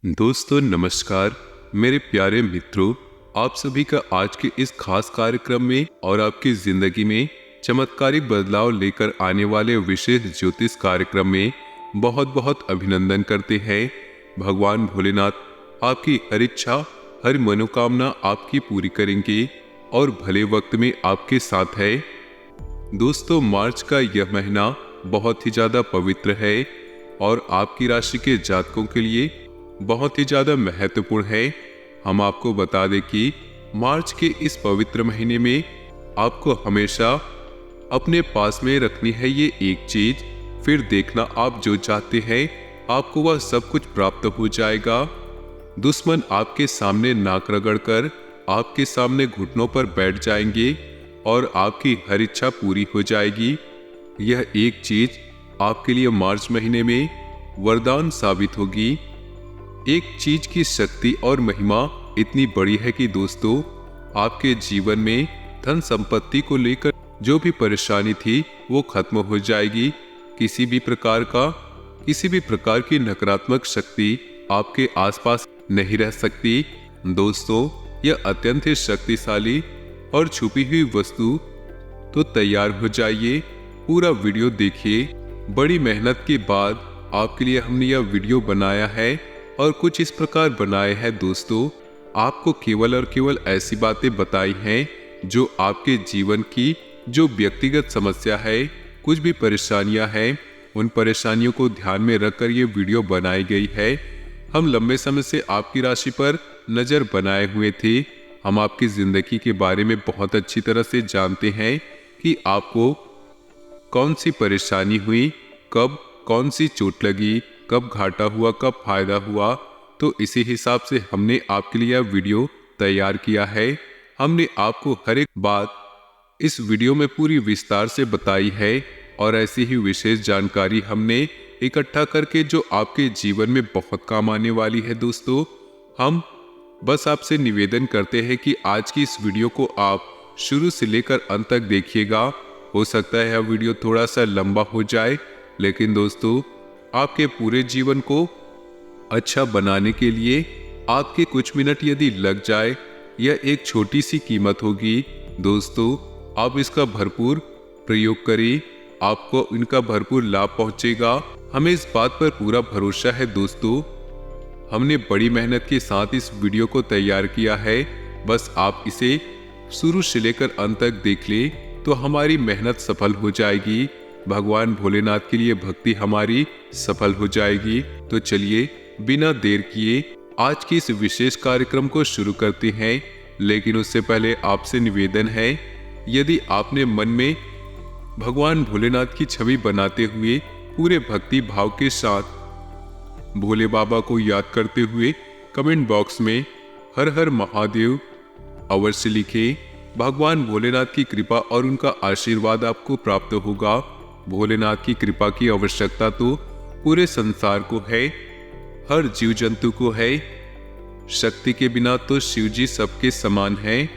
दोस्तों नमस्कार। मेरे प्यारे मित्रों, आप सभी का आज के इस खास कार्यक्रम में और आपकी जिंदगी में चमत्कारिक बदलाव लेकर आने वाले विशेष ज्योतिष कार्यक्रम में बहुत बहुत अभिनंदन करते हैं। भगवान भोलेनाथ आपकी हर इच्छा, हर मनोकामना आपकी पूरी करेंगे और भले वक्त में आपके साथ है। दोस्तों, मार्च का यह महीना बहुत ही ज़्यादा पवित्र है और आपकी राशि के जातकों के लिए बहुत ही ज़्यादा महत्वपूर्ण है। हम आपको बता दें कि मार्च के इस पवित्र महीने में आपको हमेशा अपने पास में रखनी है ये एक चीज, फिर देखना आप जो चाहते हैं आपको वह सब कुछ प्राप्त हो जाएगा। दुश्मन आपके सामने नाक रगड़कर आपके सामने घुटनों पर बैठ जाएंगे और आपकी हर इच्छा पूरी हो जाएगी। यह एक चीज आपके लिए मार्च महीने में वरदान साबित होगी। एक चीज की शक्ति और महिमा इतनी बड़ी है कि दोस्तों, आपके जीवन में धन संपत्ति को लेकर जो भी परेशानी थी वो खत्म हो जाएगी। किसी भी प्रकार की नकारात्मक शक्ति आपके आसपास नहीं रह सकती। दोस्तों, यह अत्यंत ही शक्तिशाली और छुपी हुई वस्तु, तो तैयार हो जाइए, पूरा वीडियो देखिए। बड़ी मेहनत के बाद आपके लिए हमने यह वीडियो बनाया है और कुछ इस प्रकार बनाए हैं दोस्तों, आपको केवल और केवल ऐसी बातें बताई हैं जो आपके जीवन की जो व्यक्तिगत समस्या है, कुछ भी परेशानियां हैं, उन परेशानियों को ध्यान में रखकर ये वीडियो बनाई गई है। हम लंबे समय से आपकी राशि पर नजर बनाए हुए थे। हम आपकी जिंदगी के बारे में बहुत अच्छी तरह से जानते हैं कि आपको कौन सी परेशानी हुई, कब कौन सी चोट लगी, कब घाटा हुआ, कब फायदा हुआ। तो इसी हिसाब से हमने आपके लिए यह वीडियो तैयार किया है। हमने आपको हर एक बात इस वीडियो में पूरी विस्तार से बताई है और ऐसी ही विशेष जानकारी हमने इकट्ठा करके जो आपके जीवन में बहुत काम आने वाली है। दोस्तों, हम बस आपसे निवेदन करते हैं कि आज की इस वीडियो को आप शुरू से लेकर अंत तक देखिएगा। हो सकता है यह वीडियो थोड़ा सा लंबा हो जाए, लेकिन दोस्तों, आपके पूरे जीवन को अच्छा बनाने के लिए आपके कुछ मिनट यदि लग जाए, यह एक छोटी सी कीमत होगी। दोस्तों, आप इसका भरपूर प्रयोग करें, आपको इनका भरपूर लाभ पहुंचेगा। हमें इस बात पर पूरा भरोसा है। दोस्तों, हमने बड़ी मेहनत के साथ इस वीडियो को तैयार किया है। बस आप इसे शुरू से लेकर अंत तक देख लें तो हमारी मेहनत सफल हो जाएगी। भगवान भोलेनाथ के लिए भक्ति हमारी सफल हो जाएगी। तो चलिए बिना देर किए आज के इस विशेष कार्यक्रम को शुरू करते हैं। लेकिन उससे पहले आपसे निवेदन है, यदि आपने मन में भगवान भोलेनाथ की छवि बनाते हुए पूरे भक्ति भाव के साथ भोले बाबा को याद करते हुए कमेंट बॉक्स में हर हर महादेव अवश्य लिखें। भगवान भोलेनाथ की कृपा और उनका आशीर्वाद आपको प्राप्त होगा। भोलेनाथ की कृपा की आवश्यकता तो पूरे संसार को है, हर जीव जंतु को है। शक्ति के बिना तो शिव जी सबके समान हैं।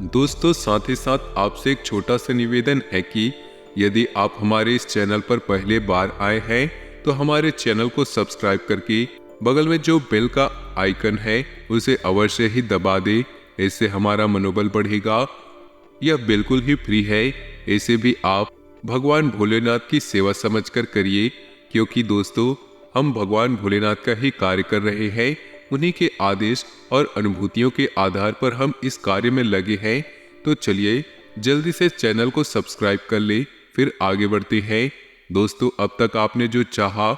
दोस्तों, साथ ही साथ आपसे एक छोटा सा निवेदन है कि यदि आप हमारे इस चैनल पर पहले बार आए हैं तो हमारे चैनल को सब्सक्राइब करके बगल में जो बेल का आइकन है उसे अवश्य ही दबा दे। इससे हमारा मनोबल बढ़ेगा। यह बिल्कुल ही फ्री है। इसे भी आप भगवान भोलेनाथ की सेवा समझकर करिए, क्योंकि दोस्तों, हम भगवान भोलेनाथ का ही कार्य कर रहे हैं। उन्हीं के आदेश और अनुभूतियों के आधार पर हम इस कार्य में लगे हैं। तो चलिए जल्दी से चैनल को सब्सक्राइब कर ले, फिर आगे बढ़ते हैं। दोस्तों, अब तक आपने जो चाहा,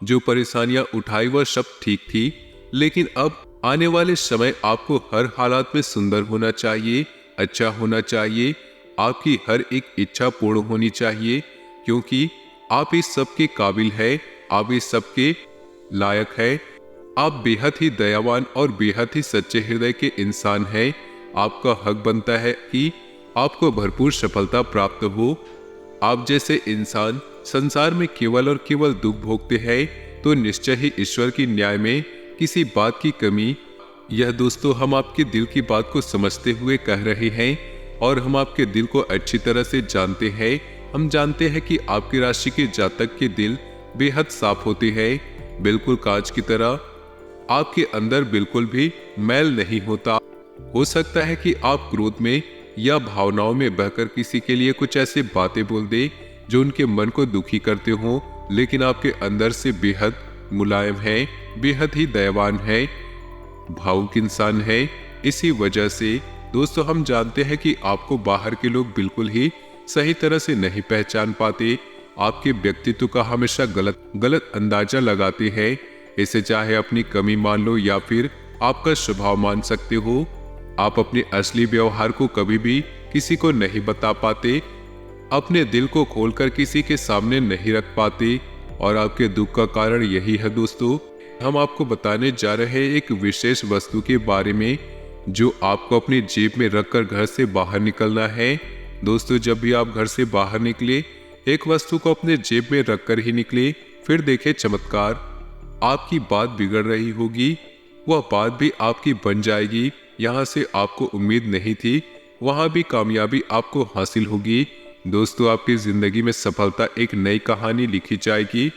जो परेशानियां उठाई वह सब ठीक थी, लेकिन अब आने वाले समय आपको हर हालात में सुंदर होना चाहिए, अच्छा होना चाहिए। आपकी हर एक इच्छा पूर्ण होनी चाहिए, क्योंकि आप इस सब के काबिल है, आप इस सब के लायक है। आप बेहद ही दयावान और बेहद ही सच्चे हृदय के इंसान हैं। आपका हक बनता है कि आपको भरपूर सफलता प्राप्त हो। आप जैसे इंसान संसार में केवल और केवल दुख भोगते हैं, तो निश्चय ही ईश्वर की न्याय में किसी बात की कमी। यह दोस्तों, हम आपके दिल की बात को समझते हुए कह रहे हैं और हम आपके दिल को अच्छी तरह से जानते हैं। हम जानते हैं कि आपकी राशि के जातक के दिल बेहद साफ होते हैं। बिल्कुल कांच की तरह। आपके अंदर बिल्कुल भी मैल नहीं होता। हो सकता है कि आप क्रोध में या भावनाओं में बहकर किसी के लिए कुछ ऐसी बातें बोल दे जो उनके मन को दुखी करते हो, लेकिन आपके अंदर से बेहद मुलायम है, बेहद ही दयावान है, भावुक इंसान है। इसी वजह से दोस्तों हम जानते हैं कि आपको बाहर के लोग बिल्कुल ही सही तरह से नहीं पहचान पाते। आपके व्यक्तित्व का हमेशा गलत अंदाजा लगाते हैं। इसे चाहे अपनी कमी मान लो या फिर आपका स्वभाव मान सकते हो। आप अपने असली व्यवहार को कभी भी किसी को नहीं बता पाते, अपने दिल को खोलकर किसी के सामने नहीं रख पाते, और आपके दुख का कारण यही है दोस्तों। हम आपको बताने जा रहे हैं एक विशेष वस्तु के बारे में जो आपको अपनी जेब में रखकर घर से बाहर निकलना है। दोस्तों जब भी आप घर से बाहर निकले, एक वस्तु को अपने जेब में रखकर ही निकले, फिर देखे चमत्कार। आपकी बात बिगड़ रही होगी, वह बात भी आपकी बन जाएगी। यहाँ से आपको उम्मीद नहीं थी, वहां भी कामयाबी आपको हासिल होगी। दोस्तों आपकी जिंदगी में सफलता एक नई कहानी लिखी जाएगी।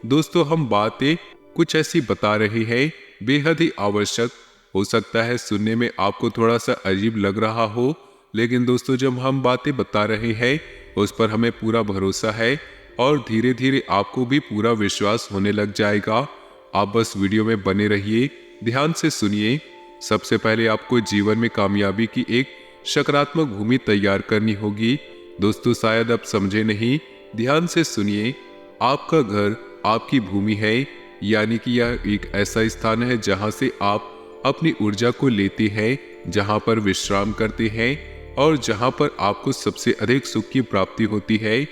दोस्तों हम बातें कुछ ऐसी बता रहे हैं, बेहद ही आवश्यक। हो सकता है सुनने में आपको थोड़ा सा अजीब लग रहा हो, लेकिन दोस्तों जब हम बातें बता रहे हैं उस पर हमें पूरा भरोसा है और धीरे धीरे आपको भी पूरा विश्वास होने लग जाएगा। आप बस वीडियो में बने रहिए, ध्यान से सुनिए। सबसे पहले आपको जीवन में कामयाबी की एक सकारात्मक भूमि तैयार करनी होगी। दोस्तों शायद आप समझे नहीं, ध्यान से सुनिए। आपका घर आपकी भूमि है, यानी कि यह एक ऐसा स्थान है जहां से आप अपनी ऊर्जा को लेते हैं, जहां पर विश्राम करते हैं और जहां पर आपको सबसे अधिक सुख की प्राप्ति होती है।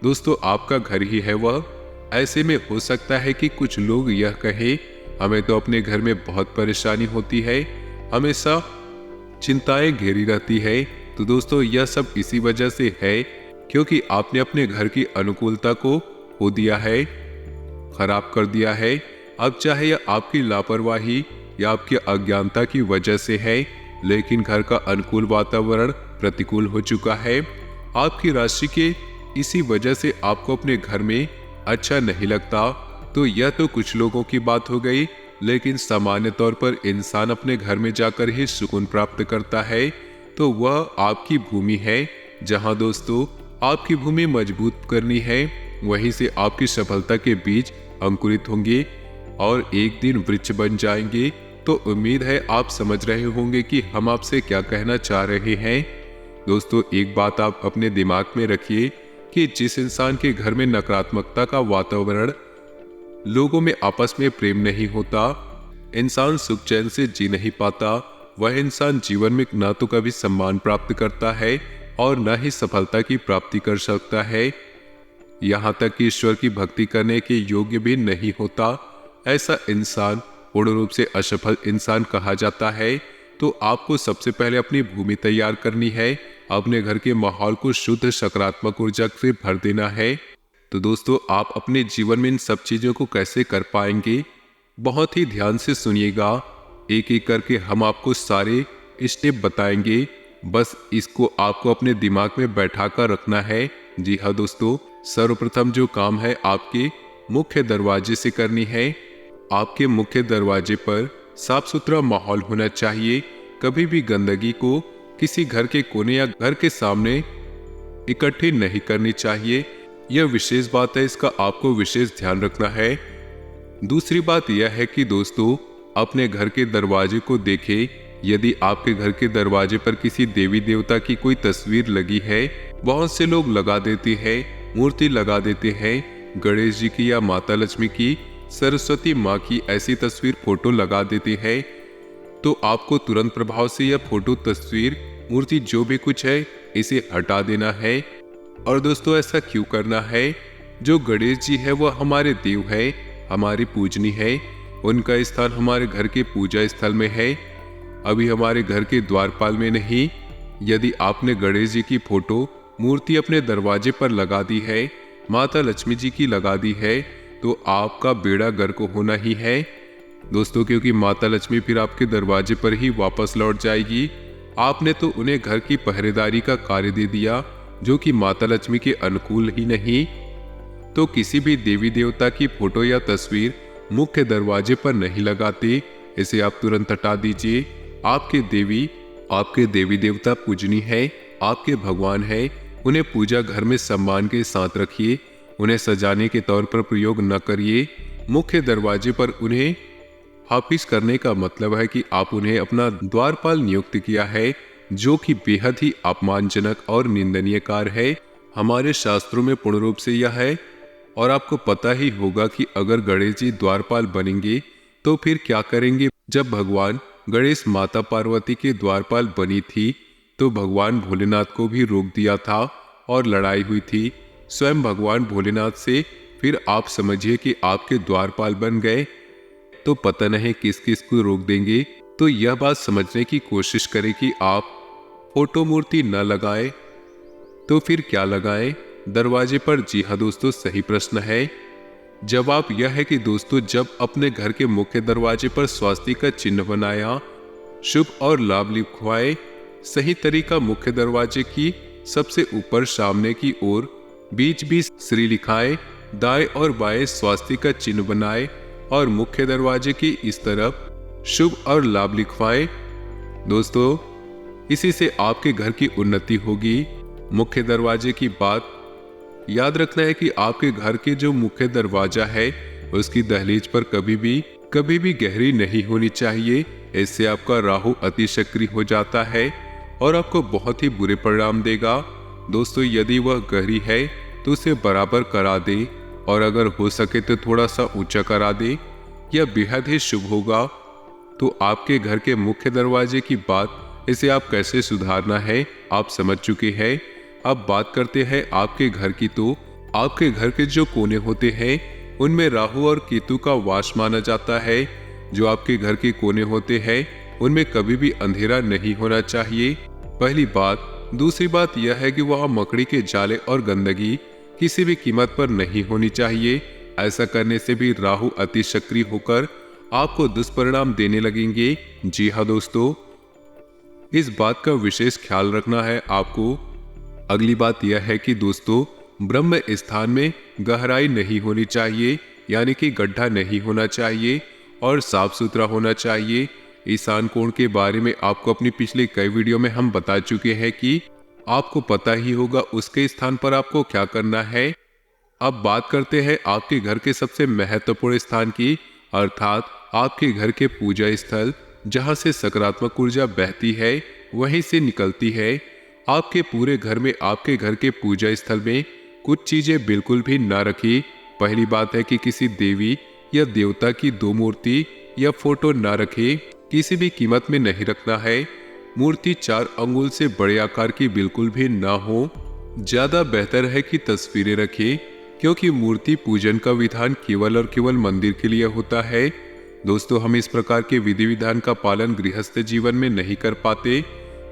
दोस्तों आपका घर ही है वह। ऐसे में हो सकता है कि कुछ लोग यह कहें, हमें तो अपने घर में बहुत परेशानी होती है, हमेशा चिंताएं घेरी रहती है। तो दोस्तों यह सब इसी वजह से है क्योंकि आपने अपने घर की अनुकूलता को खो दिया है, खराब कर दिया है। अब चाहे यह आपकी लापरवाही या आपकी अज्ञानता की वजह से है, लेकिन घर का अनुकूल वातावरण प्रतिकूल हो चुका है। आपकी राशि के इसी वजह से आपको अपने घर में अच्छा नहीं लगता। तो यह तो कुछ लोगों की बात हो गई, लेकिन सामान्य तौर पर इंसान अपने घर में जाकर ही सुकून प्राप्त करता है। तो वह आपकी भूमि है, जहां दोस्तों आपकी भूमि मजबूत करनी है। वहीं से आपकी सफलता के बीज अंकुरित होंगे और एक दिन वृक्ष बन जाएंगे। तो उम्मीद है आप समझ रहे होंगे कि हम आपसे क्या कहना चाह रहे हैं। दोस्तों एक बात आप अपने दिमाग में रखिए कि जिस इंसान के घर में नकारात्मकता का वातावरण, लोगों में आपस में प्रेम नहीं होता, इंसान सुख चैन से जी नहीं पाता। वह इंसान जीवन में न तो कभी सम्मान प्राप्त करता है और न ही सफलता की प्राप्ति कर सकता है, यहाँ तक कि ईश्वर की भक्ति करने के योग्य भी नहीं होता। ऐसा इंसान पूर्ण रूप से असफल इंसान कहा जाता है। तो आपको सबसे पहले अपनी भूमि तैयार करनी है, अपने घर के माहौल को शुद्ध सकारात्मक ऊर्जा से भर देना है। तो दोस्तों आप अपने जीवन में इन सब चीजों को कैसे कर पाएंगे, बहुत ही ध्यान से सुनिएगा। एक एक करके हम आपको सारे स्टेप बताएंगे, बस इसको आपको अपने दिमाग में बैठा कर रखना है। जी हाँ दोस्तों, सर्वप्रथम जो काम है आपके मुख्य दरवाजे से करनी है। आपके मुख्य दरवाजे पर साफ सुथरा माहौल होना चाहिए। कभी भी गंदगी को किसी घर के कोने या घर के सामने इकट्ठी नहीं करनी चाहिए। यह विशेष बात है, इसका आपको विशेष ध्यान रखना है। दूसरी बात यह है कि दोस्तों अपने घर के दरवाजे को देखें। यदि आपके घर के दरवाजे पर किसी देवी देवता की कोई तस्वीर लगी है, बहुत से लोग लगा देते हैं, मूर्ति लगा देते हैं, गणेश जी की या माता लक्ष्मी की, सरस्वती माँ की ऐसी तस्वीर फोटो लगा देते हैं, तो आपको तुरंत प्रभाव से यह फोटो, तस्वीर, मूर्ति जो भी कुछ है इसे हटा देना है। और दोस्तों ऐसा क्यों करना है? जो गणेश जी है वह हमारे देव है, हमारी पूजनी है, उनका स्थान हमारे घर के पूजा स्थल में है, अभी हमारे घर के द्वारपाल में नहीं। यदि आपने गणेश जी की फोटो, मूर्ति अपने दरवाजे पर लगा दी है, माता लक्ष्मी जी की लगा दी है, तो आपका बेड़ा गर्क होना ही है दोस्तों, क्योंकि माता लक्ष्मी फिर आपके दरवाजे पर ही वापस लौट जाएगी। आपने तो उन्हें घर की पहरेदारी का कार्य दे दिया, जो कि माता लक्ष्मी के अनुकूल ही नहीं। तो किसी भी देवी देवता की फोटो या तस्वीर मुख्य दरवाजे पर नहीं लगाते, इसे आप तुरंत हटा दीजिए। आपके देवी देवता पूजनीय है, आपके भगवान है, उन्हें पूजा घर में सम्मान के साथ रखिए। उन्हें सजाने के तौर पर प्रयोग न करिए। मुख्य दरवाजे पर उन्हें हाफिज करने का मतलब है कि आप उन्हें अपना द्वारपाल नियुक्त किया है, जो कि बेहद ही अपमानजनक और निंदनीय कार्य है। हमारे शास्त्रों में पूर्ण रूप से यह है। और आपको पता ही होगा कि अगर गणेश जी द्वारपाल बनेंगे तो फिर क्या करेंगे। जब भगवान गणेश माता पार्वती के द्वारपाल बनी थी तो भगवान भोलेनाथ को भी रोक दिया था और लड़ाई हुई थी स्वयं भगवान भोलेनाथ से। फिर आप समझिए कि आपके द्वारपाल बन गए तो पता नहीं किस किस को रोक देंगे। तो यह बात समझने की कोशिश करें कि आप फोटो मूर्ति न लगाएं तो फिर क्या लगाएं दरवाजे पर। जी हाँ दोस्तों, सही प्रश्न है। जवाब यह है कि दोस्तों, जब अपने घर के मुख्य दरवाजे पर स्वास्तिक का चिन्ह बनाया, शुभ और लाभ लिखवाए। सही तरीका मुख्य दरवाजे की सबसे ऊपर सामने की ओर बीच बीच श्री लिखाए, दाएं और बाएं स्वास्तिक का चिन्ह बनाए और मुख्य दरवाजे की इस तरफ शुभ और लाभ लिखवाए। दोस्तों, इसी से आपके घर की उन्नति होगी। मुख्य दरवाजे की बात याद रखना है कि आपके घर के जो मुख्य दरवाजा है उसकी दहलीज पर कभी भी गहरी नहीं होनी चाहिए। इससे आपका राहु अति सक्रिय हो जाता है और आपको बहुत ही बुरे परिणाम देगा। दोस्तों, यदि वह गहरी है तो उसे बराबर करा दे और अगर हो सके तो थोड़ा सा ऊंचा करा दे। यह बेहद ही शुभ होगा। तो आपके घर के मुख्य दरवाजे की बात, इसे आप कैसे सुधारना है आप समझ चुके हैं। अब बात करते हैं आपके घर की। तो आपके घर के जो कोने होते हैं उनमें राहु और केतु का वास माना जाता है। जो आपके घर के कोने होते हैं उनमें कभी भी अंधेरा नहीं होना चाहिए, पहली बात। दूसरी बात यह है कि वहां मकड़ी के जाले और गंदगी किसी भी कीमत पर नहीं होनी चाहिए। ऐसा करने से भी राहु अति सक्रिय होकर आपको दुष्परिणाम देने लगेंगे। जी हाँ दोस्तों, इस बात का विशेष ख्याल रखना है आपको। अगली बात यह है कि दोस्तों, ब्रह्म स्थान में गहराई नहीं होनी चाहिए, यानी कि गड्ढा नहीं होना चाहिए और साफ सुथरा होना चाहिए। ईशान कोण के बारे में आपको अपनी पिछली कई वीडियो में हम बता चुके हैं कि आपको पता ही होगा उसके स्थान पर आपको क्या करना है। अब बात करते हैं आपके घर के सबसे महत्वपूर्ण स्थान की, अर्थात आपके घर के पूजा स्थल, जहां से सकारात्मक ऊर्जा बहती है, वहीं से निकलती है। आपके पूरे घर में आपके घर के पूजा स्थल में कुछ चीजें बिल्कुल भी ना रखी। पहली बात है कि किसी देवी या देवता की दो मूर्ति या फोटो ना रखे, किसी भी कीमत में नहीं रखना है। मूर्ति 4 अंगुल से बड़े आकार की बिल्कुल भी ना हो। ज्यादा बेहतर है कि तस्वीरें रखें, क्योंकि मूर्ति पूजन का विधान केवल और केवल मंदिर के लिए होता है। दोस्तों, हम इस प्रकार के विधि विधान का पालन गृहस्थ जीवन में नहीं कर पाते,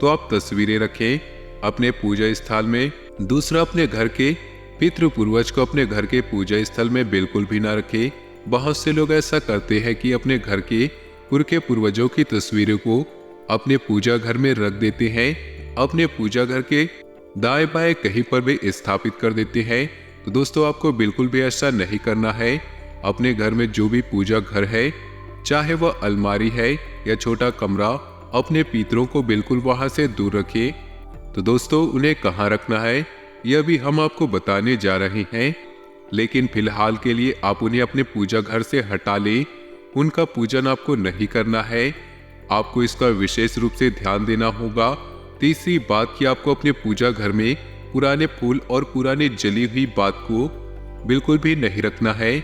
तो आप तस्वीरें रखें अपने पूजा स्थल में। दूसरा, अपने घर के पितृ पूर्वज को अपने घर के पूजा स्थल में बिल्कुल भी ना रखें। बहुत से लोग ऐसा करते हैं कि अपने घर के पुरखे पूर्वजों की तस्वीरों को अपने पूजा घर में रख देते हैं, अपने पूजा घर के दाएं बाएं कहीं पर भी स्थापित कर देते हैं। तो दोस्तों, आपको बिल्कुल भी ऐसा नहीं करना है। अपने घर में जो भी पूजा घर है, चाहे वह अलमारी है या छोटा कमरा, अपने पितरों को बिल्कुल वहां से दूर रखें। तो दोस्तों, उन्हें कहाँ रखना है यह भी हम आपको बताने जा रहे हैं, लेकिन फिलहाल के लिए आप उन्हें अपने पूजा घर से हटा लें। उनका पूजन आपको नहीं करना है, आपको इसका विशेष रूप से ध्यान देना होगा। तीसरी बात कि आपको अपने पूजा घर में पुराने फूल और पुरानी जली हुई बात को बिल्कुल भी नहीं रखना है।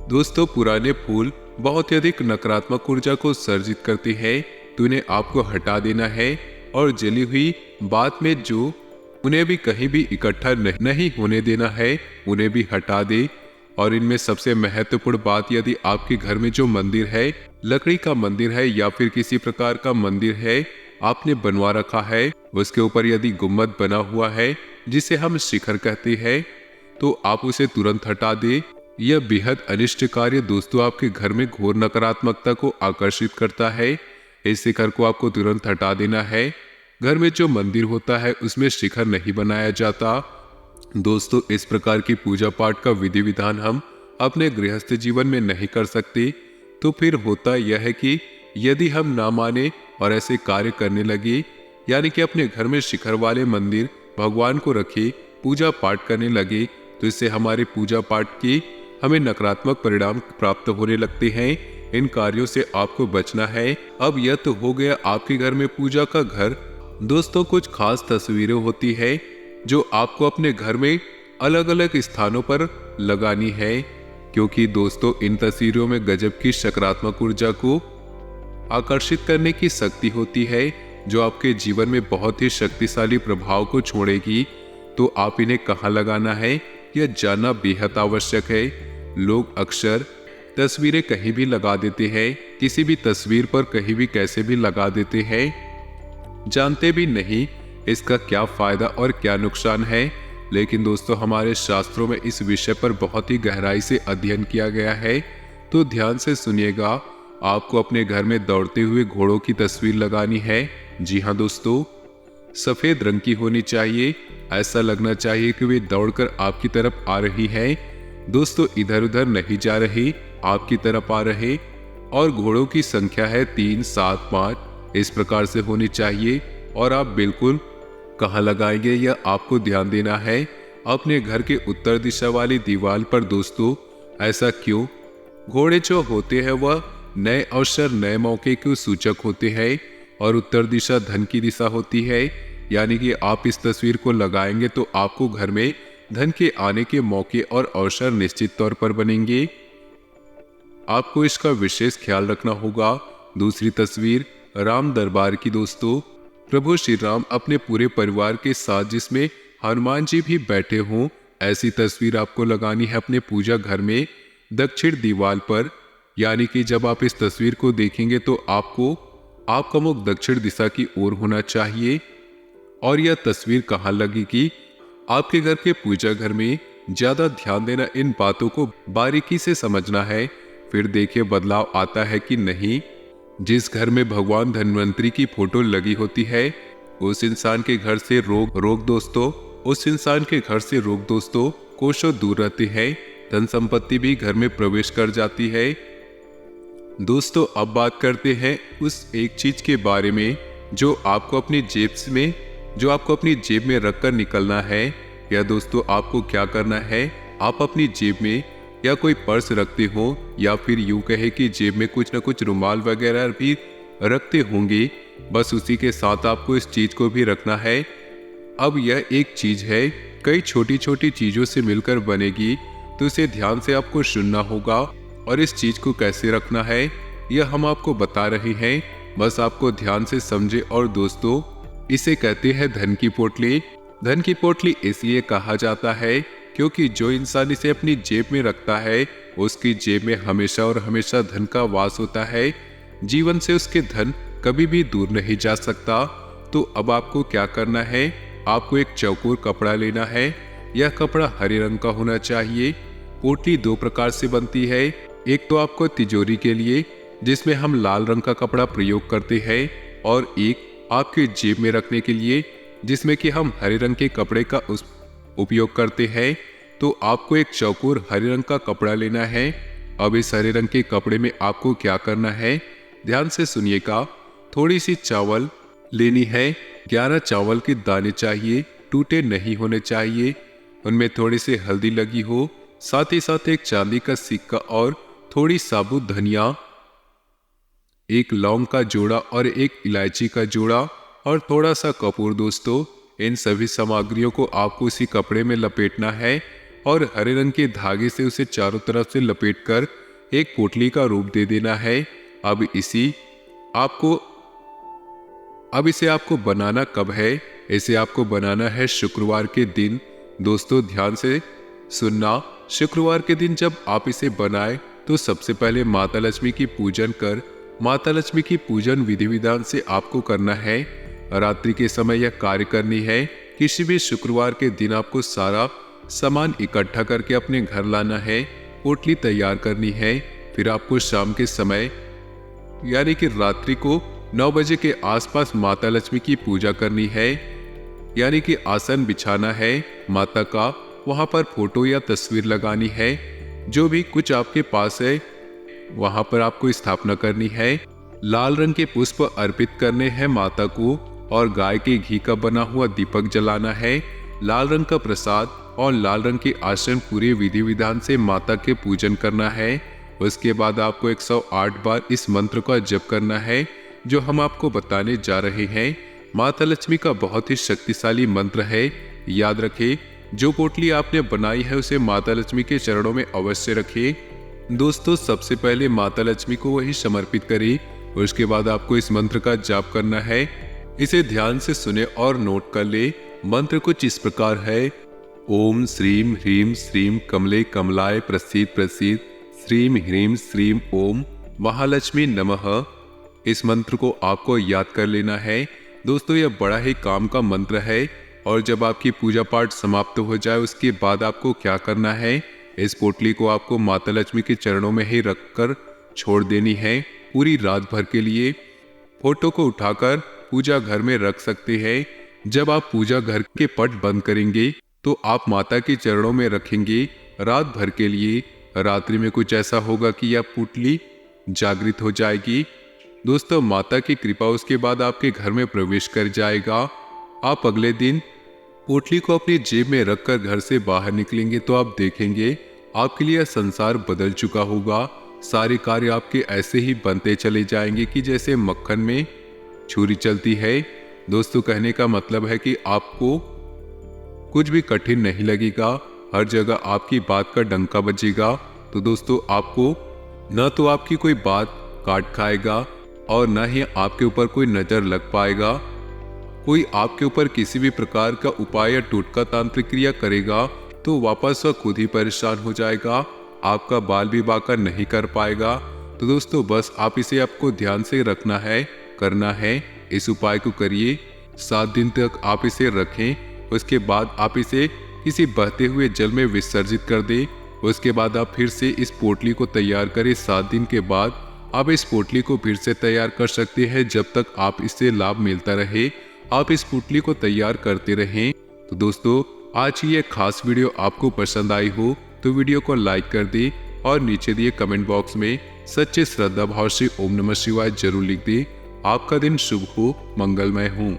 दोस्तों, पुराने फूल बहुत ही अधिक नकारात्मक ऊर्जा को सर्जित करते हैं, तो इन्हें आपको हटा देना है। और जली हुई बात में जो उन्हें भी कहीं भी इकट्ठा नहीं होने देना है, उन्हें भी हटा दे। और इनमें सबसे महत्वपूर्ण बात, यदि आपके घर में जो मंदिर है, लकड़ी का मंदिर है या फिर किसी प्रकार का मंदिर है आपने बनवा रखा है, उसके ऊपर यदि गुम्बद बना हुआ है जिसे हम शिखर कहते हैं, तो आप उसे तुरंत हटा दे। यह बेहद अनिष्ट कार्य दोस्तों आपके घर में घोर नकारात्मकता को आकर्षित करता है। इस शिखर को आपको तुरंत हटा देना है। घर में जो मंदिर होता है उसमें शिखर नहीं बनाया जाता। दोस्तों, इस प्रकार की पूजा पाठ का विधि विधान हम अपने गृहस्थ जीवन में नहीं कर सकते, तो फिर होता यह है कि यदि हम ना माने और ऐसे कार्य करने लगे, यानी कि अपने घर में शिखर वाले मंदिर भगवान को रखे, पूजा पाठ करने लगे, तो इससे हमारे पूजा पाठ की हमें नकारात्मक परिणाम प्राप्त होने लगते हैं। इन कार्यों से आपको बचना है। अब यह तो हो गया आपके घर में पूजा का घर। दोस्तों, कुछ खास तस्वीरें होती है जो आपको अपने घर में अलग अलग स्थानों पर लगानी है, क्योंकि दोस्तों इन तस्वीरों में गजब की सकारात्मक ऊर्जा को आकर्षित करने की शक्ति होती है, जो आपके जीवन में बहुत ही शक्तिशाली प्रभाव को छोड़ेगी। तो आप इन्हें कहाँ लगाना है यह जानना बेहद आवश्यक है। लोग अक्सर तस्वीरें कहीं भी लगा देते हैं, किसी भी तस्वीर पर कहीं भी कैसे भी लगा देते हैं, जानते भी नहीं इसका क्या फायदा और क्या नुकसान है। लेकिन दोस्तों, हमारे शास्त्रों में इस विषय पर बहुत ही गहराई से अध्ययन किया गया है। तो ध्यान से सुनिएगा। आपको अपने घर में दौड़ते हुए घोड़ों की तस्वीर लगानी है। जी हाँ दोस्तों, सफेद रंग की होनी चाहिए। ऐसा लगना चाहिए कि वे दौड़कर आपकी तरफ आ रही है। दोस्तों, इधर उधर नहीं जा रही, आपकी तरफ आ रहे। और घोड़ों की संख्या है 3, 7, 5, इस प्रकार से होनी चाहिए। और आप बिल्कुल कहाँ लगाएंगे यह आपको ध्यान देना है। अपने घर के उत्तर दिशा वाली दीवार पर। दोस्तों, ऐसा क्यों? घोड़े जो होते हैं वह नए अवसर, नए मौके के सूचक होते हैं, और उत्तर दिशा धन की दिशा होती है। यानी कि आप इस तस्वीर को लगाएंगे तो आपको घर में धन के आने के मौके और अवसर निश्चित तौर पर बनेंगे। आपको इसका विशेष ख्याल रखना होगा। दूसरी तस्वीर राम दरबार की। दोस्तों, प्रभु श्री राम अपने पूरे परिवार के साथ, जिसमें हनुमान जी भी बैठे हों, ऐसी तस्वीर आपको लगानी है अपने पूजा घर में दक्षिण दीवार पर। यानी कि जब आप इस तस्वीर को देखेंगे तो आपका मुख दक्षिण दिशा की ओर होना चाहिए। और यह तस्वीर कहाँ लगेगी? आपके घर के पूजा घर में। ज्यादा ध्यान देना, इन बातों को बारीकी से समझना है, फिर देखिए बदलाव आता है कि नहीं। जिस घर में भगवान धन्वंतरी की फोटो लगी होती है, उस इंसान के घर से रोग दोस्तों कोसों दूर रहते हैं। धन संपत्ति भी घर में प्रवेश कर जाती है। दोस्तों, अब बात करते हैं उस एक चीज के बारे में जो आपको अपनी जेब में रखकर निकलना है। या दोस्तों, आपको क्या करना है? आप अपनी जेब में या कोई पर्स रखते हो, या फिर यूं कहे कि जेब में कुछ न कुछ रुमाल वगैरह भी रखते होंगे। बस उसी के साथ आपको इस चीज को भी रखना है। अब यह एक चीज है, कई छोटी छोटी चीजों से मिलकर बनेगी, तो इसे ध्यान से आपको सुनना होगा। और इस चीज को कैसे रखना है यह हम आपको बता रहे हैं, बस आपको ध्यान से समझे। और दोस्तों, इसे कहते हैं धन की पोटली। धन की पोटली इसलिए कहा जाता है क्योंकि जो इंसान इसे अपनी जेब में रखता है, उसकी जेब में हमेशा और हमेशा धन का वास होता है। जीवन से उसके धन कभी भी दूर नहीं जा सकता। तो अब आपको क्या करना है? आपको एक चौकोर कपड़ा लेना है। यह कपड़ा हरे रंग का होना चाहिए। पोटली 2 प्रकार से बनती है। एक तो आपको तिजोरी के लिए, जिसमें हम लाल रंग का कपड़ा प्रयोग करते हैं, और एक आपके जेब में रखने के लिए, जिसमें कि हम हरे रंग के कपड़े का उपयोग करते हैं। तो आपको एक चौकोर हरे रंग का कपड़ा लेना है। अब इस हरे रंग के कपड़े में आपको क्या करना है? ध्यान से सुनिएगा। थोड़ी सी चावल लेनी है। 11 चावल के दाने चाहिए, टूटे नहीं होने चाहिए। उनमें थोड़ी सी हल्दी लगी हो, साथ ही साथ एक चांदी का सिक्का और थोड़ी साबुत धनिया, एक लौंग का जोड़ा और एक इलायची का जोड़ा, और थोड़ा सा कपूर। दोस्तों, इन सभी सामग्रियों को आपको इसी कपड़े में लपेटना है और हरे रंग के धागे से उसे चारों तरफ से लपेटकर एक पोटली का रूप दे देना है। अब इसे आपको बनाना कब है? इसे आपको बनाना है शुक्रवार के दिन। दोस्तों, ध्यान से सुनना। शुक्रवार के दिन जब आप इसे बनाए तो सबसे पहले माता लक्ष्मी की पूजन कर, माता लक्ष्मी की पूजन विधि विधान से आपको करना है। रात्रि के समय यह कार्य करनी है। किसी भी शुक्रवार के दिन आपको सारा सामान इकट्ठा करके अपने घर लाना है, पोटली तैयार करनी है। फिर आपको शाम के समय यानी कि रात्रि को 9 बजे के आसपास माता लक्ष्मी की पूजा करनी है। यानी कि आसन बिछाना है माता का, वहां पर फोटो या तस्वीर लगानी है। जो भी कुछ आपके पास है वहां पर आपको स्थापना करनी है। लाल रंग के पुष्प अर्पित करने हैं माता को और गाय के घी का बना हुआ दीपक जलाना है। लाल रंग का प्रसाद और लाल रंग के आसन पूरे विधि विधान से माता के पूजन करना है। उसके बाद आपको 108 बार इस मंत्र का जप करना है जो हम आपको बताने जा रहे हैं। माता लक्ष्मी का बहुत ही शक्तिशाली मंत्र है। याद रखें, जो पोटली आपने बनाई है उसे माता लक्ष्मी के चरणों में अवश्य रखें। दोस्तों, सबसे पहले माता लक्ष्मी को वही समर्पित करें। उसके बाद आपको इस मंत्र का जाप करना है। इसे ध्यान से सुने और नोट कर ले। मंत्र कुछ इस प्रकार है। ओम श्रीम ह्रीम श्रीम कमले कमलाय प्रसीद प्रसीद श्रीम ह्रीम श्रीम ओम महालक्ष्मी नमः। इस मंत्र को आपको याद कर लेना है। दोस्तों, यह बड़ा ही काम का मंत्र है और जब आपकी पूजा पाठ समाप्त हो जाए उसके बाद आपको क्या करना है, इस पोटली को आपको माता लक्ष्मी के चरणों में ही रखकर छोड़ देनी है पूरी रात भर के लिए। फोटो को उठाकर पूजा घर में रख सकते हैं। जब आप पूजा घर के पट बंद करेंगे तो आप माता के चरणों में रखेंगे रात भर के लिए। रात्रि में कुछ ऐसा होगा कि यह पोटली जागृत हो जाएगी। दोस्तों, माता की कृपा उसके बाद आपके घर में प्रवेश कर जाएगा। आप अगले दिन पोटली को अपनी जेब में रखकर घर से बाहर निकलेंगे तो आप देखेंगे आपके लिए संसार बदल चुका होगा। सारे कार्य आपके ऐसे ही बनते चले जाएंगे कि जैसे मक्खन में छुरी चलती है। दोस्तों, कहने का मतलब है कि आपको कुछ भी कठिन नहीं लगेगा। हर जगह आपकी बात का डंका बजेगा। तो दोस्तों, आपको न तो आपकी कोई बात काट खाएगा और न ही आपके ऊपर कोई नजर लग पाएगा। कोई आपके ऊपर किसी भी प्रकार का उपाय या टोटका तांत्रिक क्रिया करेगा तो वापस वह खुद ही परेशान हो जाएगा। आपका बाल भी बाका नहीं कर पाएगा। तो दोस्तों, बस आप इसे आपको ध्यान से रखना है, करना है। इस उपाय को करिए। 7 दिन तक आप इसे रखें। उसके बाद आप इसे किसी बहते हुए जल में विसर्जित कर दें। उसके बाद आप फिर से इस पोटली को तैयार करें। 7 दिन के बाद आप इस पोटली को फिर से तैयार कर सकते हैं। जब तक आप इससे लाभ मिलता रहे आप इस पोटली को तैयार करते रहें। तो दोस्तों, आज की ये खास वीडियो आपको पसंद आई हो तो वीडियो को लाइक कर दें और नीचे दिए कमेंट बॉक्स में सच्चे श्रद्धा भाव से ओम नमः शिवाय जरूर लिख दें। आपका दिन शुभ हो, मंगलमय हो।